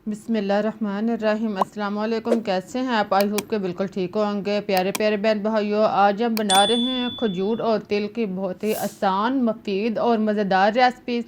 बिस्मिल्लाहिर्रहमानिर्रहीम। अस्सलाम वालेकुम। कैसे हैं आप? आई होप के बिल्कुल ठीक होंगे। प्यारे प्यारे बहन भाइयों, आज हम बना रहे हैं खजूर और तिल की बहुत ही आसान, मुफीद और मज़ेदार रेसिपी।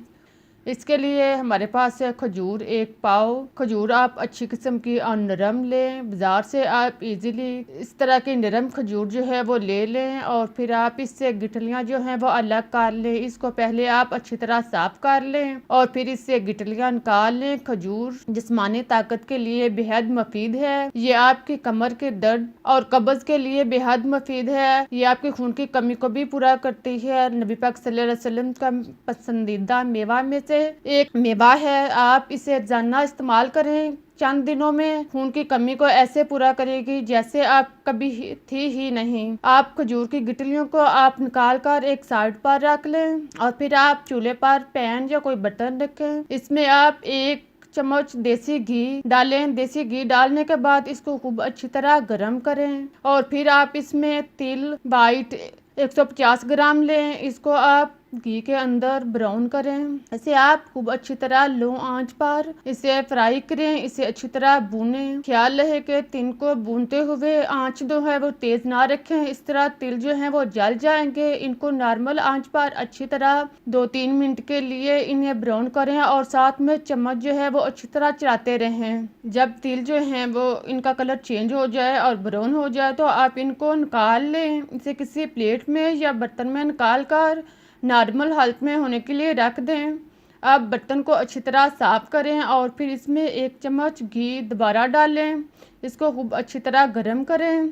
इसके लिए हमारे पास है खजूर, एक पाव। खजूर आप अच्छी किस्म की और नरम लें। बाज़ार से आप इजीली इस तरह की नरम खजूर जो है वो ले लें और फिर आप इससे गिटलियाँ जो हैं वो अलग कर लें। इसको पहले आप अच्छी तरह साफ कर लें और फिर इससे गिटलियाँ निकाल लें। खजूर जिस्मानी ताकत के लिए बेहद मुफीद है। ये आपकी कमर के दर्द और कब्ज के लिए बेहद मुफीद है। ये आपके खून की कमी को भी पूरा करती है। नबी पाक सल्लल्लाहु अलैहि वसल्लम का पसंदीदा मेवा में से एक मेवा है। आप इसे रोजाना इस्तेमाल करें। चंद दिनों में खून की कमी को ऐसे पूरा करेगी जैसे आप कभी थी ही नहीं। आप खजूर की गिटलियों को आप निकाल कर एक साइड पर रख लें और फिर आप चूल्हे पर पैन या कोई बर्तन रखें। इसमें आप 1 चम्मच देसी घी डालें। देसी घी डालने के बाद इसको खूब अच्छी तरह गर्म करें और फिर आप इसमें तिल वाइट 150 ग्राम लें। इसको आप घी के अंदर ब्राउन करें। इसे आप खूब अच्छी तरह लो आंच पर इसे फ्राई करें। इसे अच्छी तरह भूनें। ख्याल रहे कि तिल को भूनते हुए आंच जो है वो तेज ना रखें, इस तरह तिल जो है वो जल जाएंगे। इनको नॉर्मल आंच पर अच्छी तरह 2-3 मिनट के लिए इन्हें ब्राउन करें और साथ में चम्मच जो है वो अच्छी तरह चलाते रहें। जब तिल जो है वो इनका कलर चेंज हो जाए और ब्राउन हो जाए तो आप इनको निकाल लें। इसे किसी प्लेट में या बर्तन में निकाल कर नॉर्मल हालत में होने के लिए रख दें। अब बर्तन को अच्छी तरह साफ करें और फिर इसमें 1 चम्मच घी दोबारा डालें। इसको खूब अच्छी तरह गर्म करें।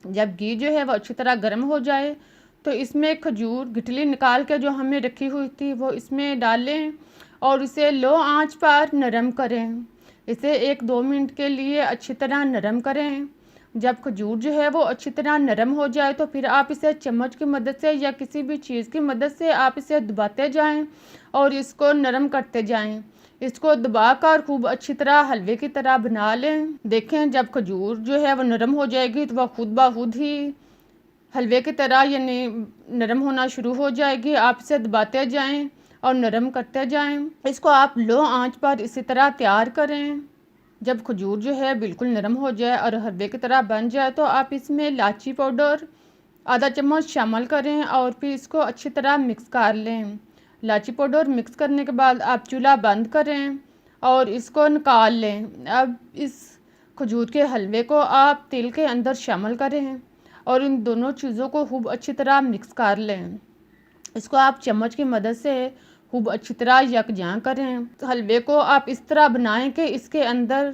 जब घी जो है वो अच्छी तरह गर्म हो जाए तो इसमें खजूर गिटली निकाल के जो हमने रखी हुई थी वो इसमें डालें और इसे लो आंच पर नरम करें। इसे 1-2 मिनट के लिए अच्छी तरह नरम करें। जब खजूर जो है वो अच्छी तरह नरम हो जाए तो फिर आप इसे चम्मच की मदद से या किसी भी चीज़ की मदद से आप इसे दबाते जाएं और इसको नरम करते जाएं। इसको दबाकर खूब अच्छी तरह हलवे की तरह बना लें। देखें जब खजूर जो है वो नरम हो जाएगी तो वह खुद ब खुद ही हलवे की तरह यानी नरम होना शुरू हो जाएगी। आप इसे दबाते जाएं और नरम करते जाएं। इसको आप लो आंच पर इसी तरह तैयार करें। जब खजूर जो है बिल्कुल नरम हो जाए और हलवे की तरह बन जाए तो आप इसमें इलायची पाउडर आधा चम्मच शामिल करें और फिर इसको अच्छी तरह मिक्स कर लें। इलायची पाउडर मिक्स करने के बाद आप चूल्हा बंद करें और इसको निकाल लें। अब इस खजूर के हलवे को आप तिल के अंदर शामिल करें और इन दोनों चीज़ों को खूब अच्छी तरह मिक्स कर लें। इसको आप चम्मच की मदद से खूब अच्छी तरह यकजां करें। हलवे को आप इस तरह बनाएं कि इसके अंदर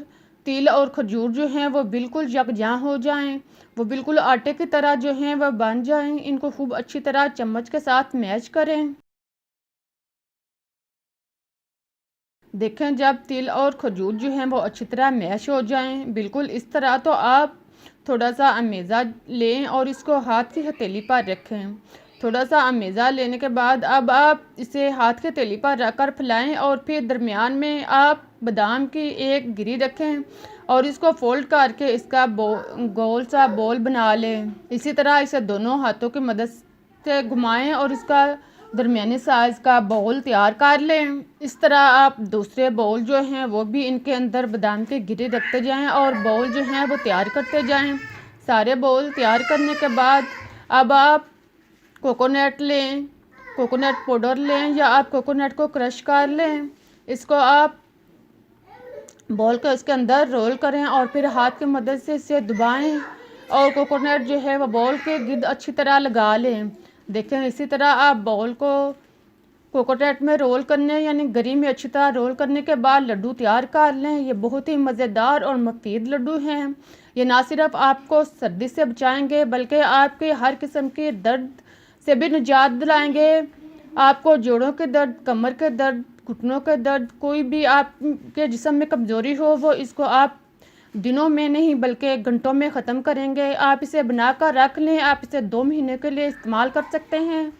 तिल और खजूर जो हैं वो बिल्कुल यकजां हो जाएं, वो बिल्कुल आटे की तरह जो हैं वह बन जाएं। इनको खूब अच्छी तरह चम्मच के साथ मैश करें। देखें जब तिल और खजूर जो हैं वो अच्छी तरह मैश हो जाएं बिल्कुल इस तरह, तो आप थोड़ा सा अमेज़ा लें और इसको हाथ की हथेली पर रखें। थोड़ा सा अमेज़ा लेने के बाद अब आप इसे हाथ की हथेली पर रखकर फैलाएं और फिर दरमियान में आप बादाम की एक गिरी रखें और इसको फोल्ड करके इसका गोल सा बॉल बना लें। इसी तरह इसे दोनों हाथों की मदद से घुमाएं और इसका दरमियाने साइज़ का बाउल तैयार कर लें। इस तरह आप दूसरे बाउल जो हैं वो भी इनके अंदर बादाम के गिरे रखते जाएं और बाउल जो हैं वो तैयार करते जाएं। सारे बाउल तैयार करने के बाद अब आप कोकोनट लें, कोकोनट पाउडर लें या आप कोकोनट को क्रश कर लें। इसको आप बाउल को इसके अंदर रोल करें और फिर हाथ की मदद से इसे दबाएं और कोकोनट जो है वो बाउल के गिर्द अच्छी तरह लगा लें। देखें इसी तरह आप बाउल को कोकोनट में रोल करने यानी गरी में अच्छी तरह रोल करने के बाद लड्डू तैयार कर लें। ये बहुत ही मज़ेदार और मुफीद लड्डू हैं। ये ना सिर्फ आपको सर्दी से बचाएंगे बल्कि आपके हर किस्म के दर्द से भी निजात दिलाएंगे। आपको जोड़ों के दर्द, कमर के दर्द, घुटनों के दर्द, कोई भी आपके जिस्म में कमज़ोरी हो वो इसको आप दिनों में नहीं बल्कि घंटों में ख़त्म करेंगे। आप इसे बनाकर रख लें। आप इसे 2 महीने के लिए इस्तेमाल कर सकते हैं।